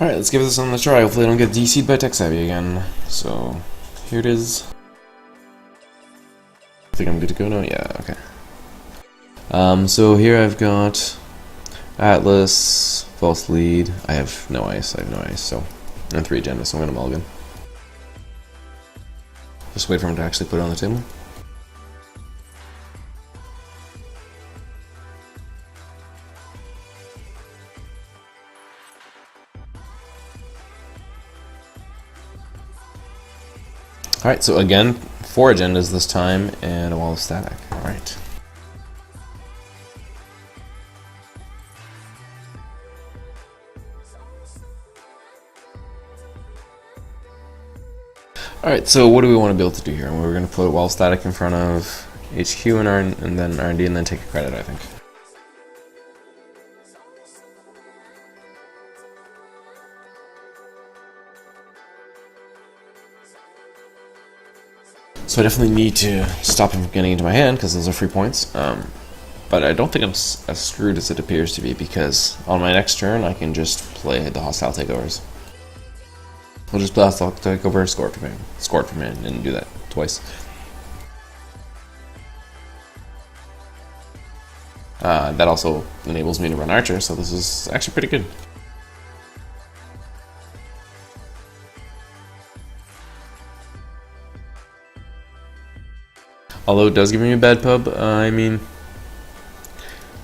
Alright, let's give this one a try. Hopefully I don't get DC'd by Tech Savvy again. So, here it is. I think I'm good to go now? Yeah, okay. So here I've got Atlas, False Lead. I have no ice, so... And 3 agendas, so I'm gonna mulligan. Just wait for him to actually put it on the table. Alright, so again, 4 agendas this time, and a wall of static. Alright. Alright, so what do we want to be able to do here? We're going to put wall static in front of HQ and then R&D, and then take a credit, I think. So I definitely need to stop him from getting into my hand, because those are free points. But I don't think I'm as screwed as it appears to be, because on my next turn I can just play the hostile takeovers. We'll just blast off takeover, score it from him, and do that twice. That also enables me to run Archer, so this is actually pretty good. Although it does give me a bad pub, I mean,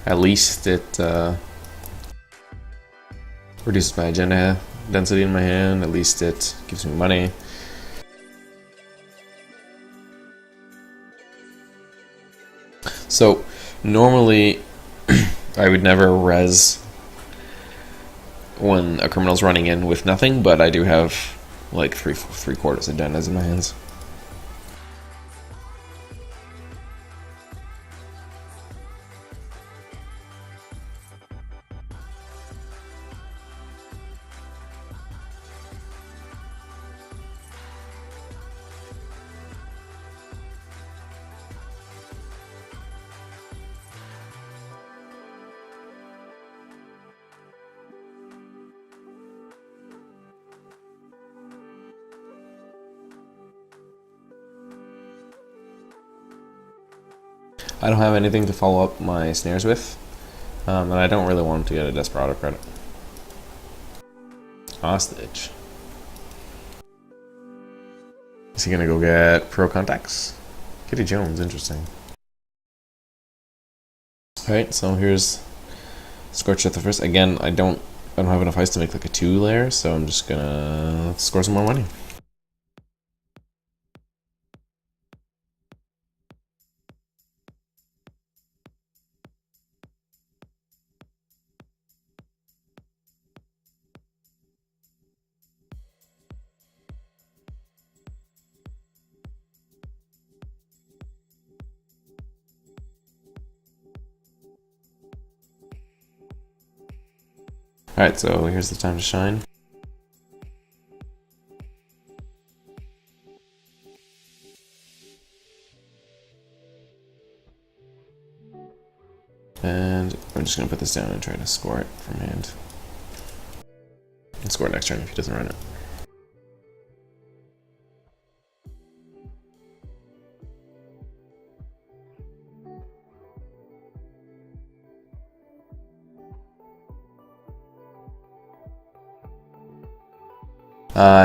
at least it reduces my agenda density in my hand, at least it gives me money. So, normally, I would never res when a criminal's running in with nothing, but I do have like three quarters agendas in my hands. I don't have anything to follow up my snares with, and I don't really want to get a Desperado credit. Hostage. Is he gonna go get pro contacts? Kitty Jones, interesting. Alright, so here's Scorch at the first. Again, I don't have enough ice to make like a 2 layer, so I'm just gonna score some more money. Alright, so here's the time to shine. And I'm just going to put this down and try to score it from hand. And score it next turn if he doesn't run it.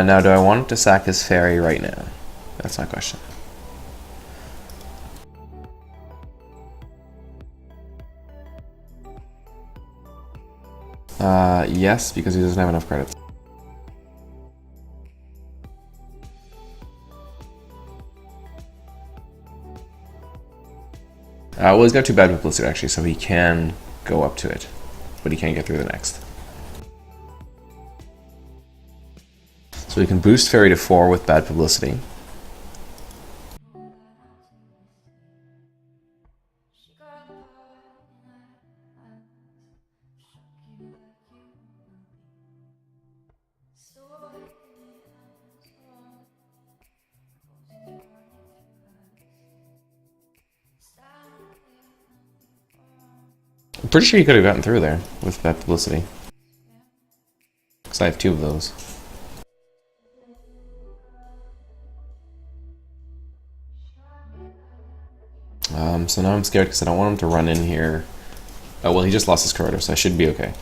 Now, do I want to sack his fairy right now? That's my question. Yes, because he doesn't have enough credits. Well, he's got 2 bad publicity actually, so he can go up to it, but he can't get through the next. So we can boost Fairy to 4 with bad publicity. I'm pretty sure he could have gotten through there with that publicity. Because I have 2 of those. So now I'm scared because I don't want him to run in here. Oh, well, he just lost his corridor, so I should be okay.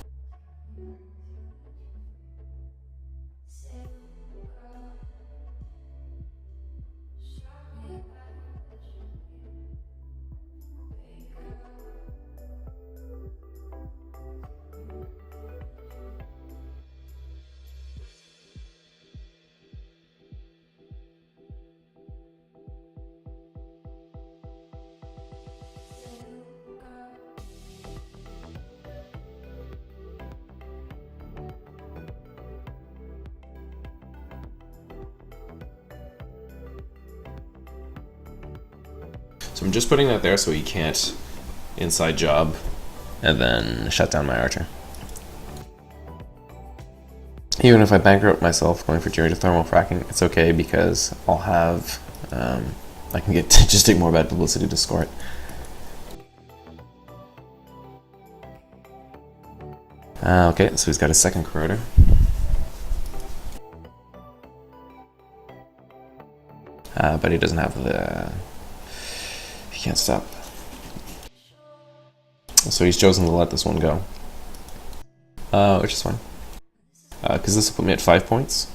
So I'm just putting that there so he can't inside job and then shut down my archer. Even if I bankrupt myself going for generator thermal fracking, it's okay because I'll have, I can get to just take more bad publicity to score it. Okay, so he's got his second corrodor. But he doesn't have the... He can't stop. So he's chosen to let this one go. Which is fine. Because this will put me at 5 points.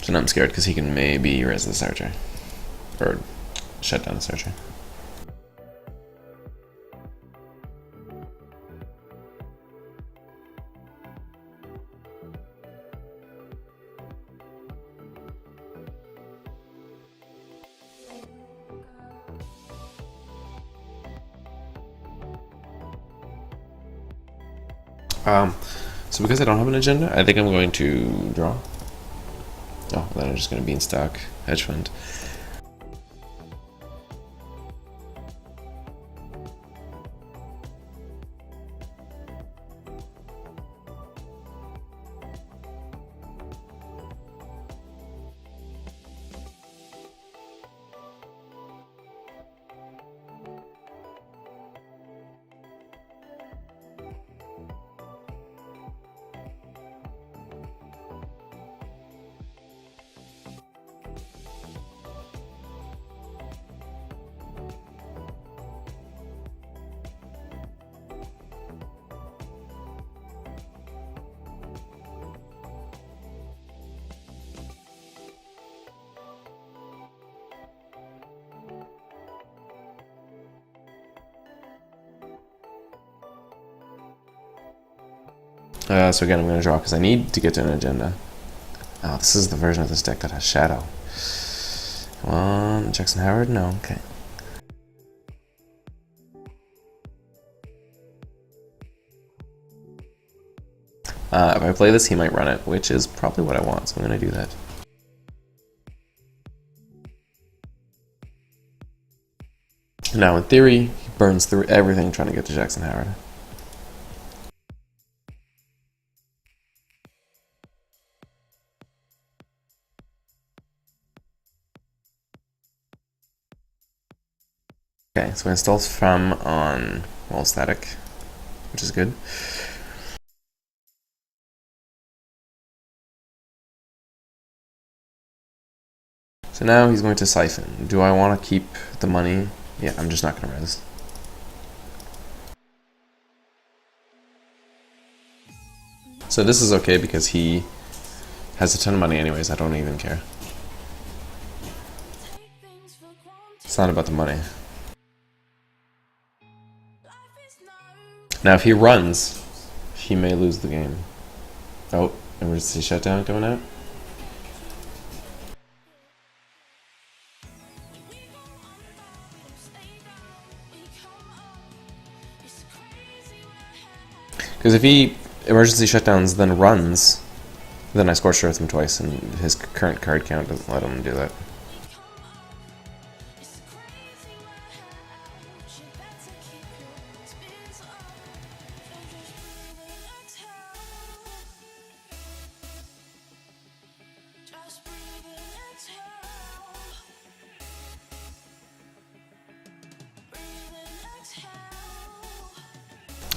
So now I'm scared because he can maybe res this archer. Or shut down this archer. So because I don't have an agenda, I think I'm going to draw. Oh, then I'm just going to beanstalk hedge fund. So again, I'm going to draw because I need to get to an agenda. Oh, this is the version of this deck that has Shadow. Come on, Jackson Howard? No, okay. If I play this, he might run it, which is probably what I want, so I'm going to do that. Now, in theory, he burns through everything trying to get to Jackson Howard. Okay, so I install from on wall static, which is good. So now he's going to siphon. Do I want to keep the money? Yeah, I'm just not going to res. So this is okay because he has a ton of money anyways, I don't even care. It's not about the money. Now if he runs, he may lose the game. Oh, emergency shutdown coming out. Because if he emergency shutdowns then runs, then I Scorched Earth him twice, and his current card count doesn't let him do that.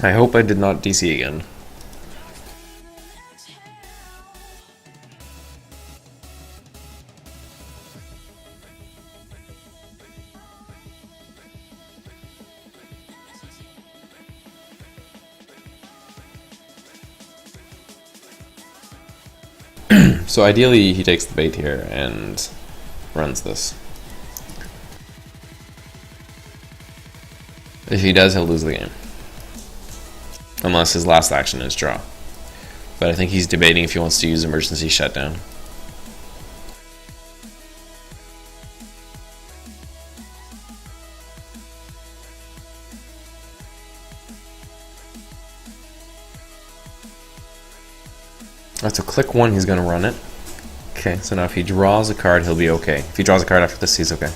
I hope I did not DC again. So ideally he takes the bait here and runs this. If he does, he'll lose the game. Unless his last action is draw. But I think he's debating if he wants to use emergency shutdown. Alright, so click 1, he's going to run it. Okay, so now if he draws a card, he'll be okay. If he draws a card after this, he's okay.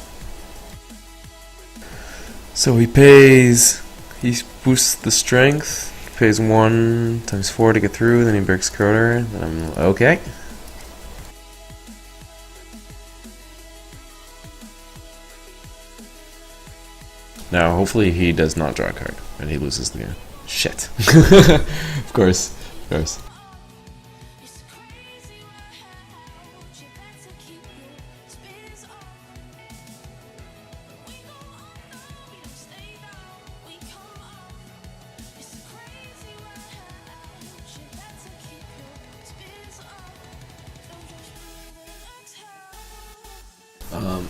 So he pays, he boosts the strength, he pays 1 times 4 to get through, then he breaks Croter, then I'm okay. Now, hopefully he does not draw a card, and he loses the game. Shit. Of course, of course.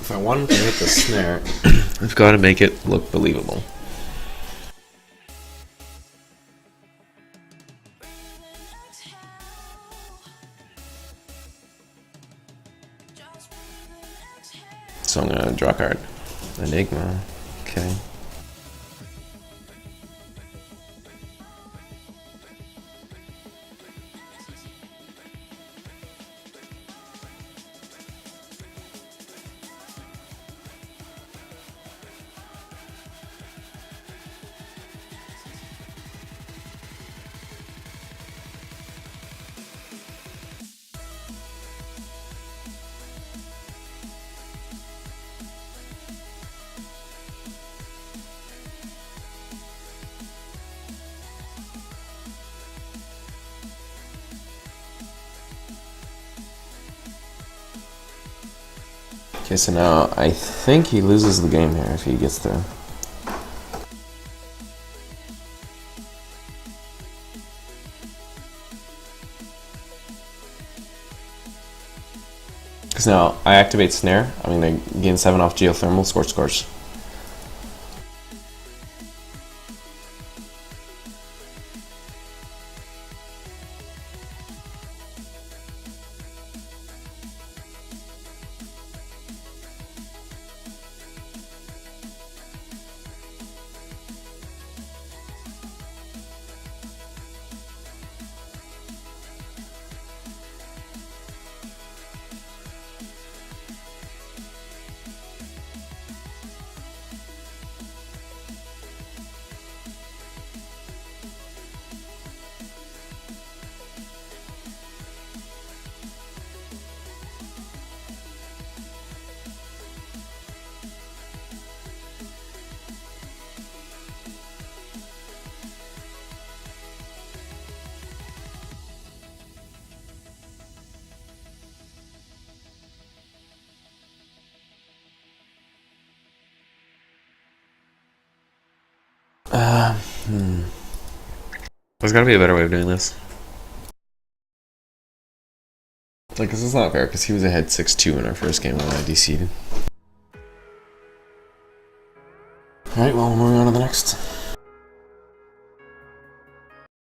If I wanted to hit the snare, I've got to make it look believable. So I'm going to draw a card. Enigma. Okay. Okay, so now I think he loses the game here if he gets through. Because now I activate snare, I'm going to gain 7 off geothermal, Scorch. There's gotta be a better way of doing this. Like, this is not fair, because he was ahead 6-2 in our first game when I DC'd. Alright, well, we're moving on to the next.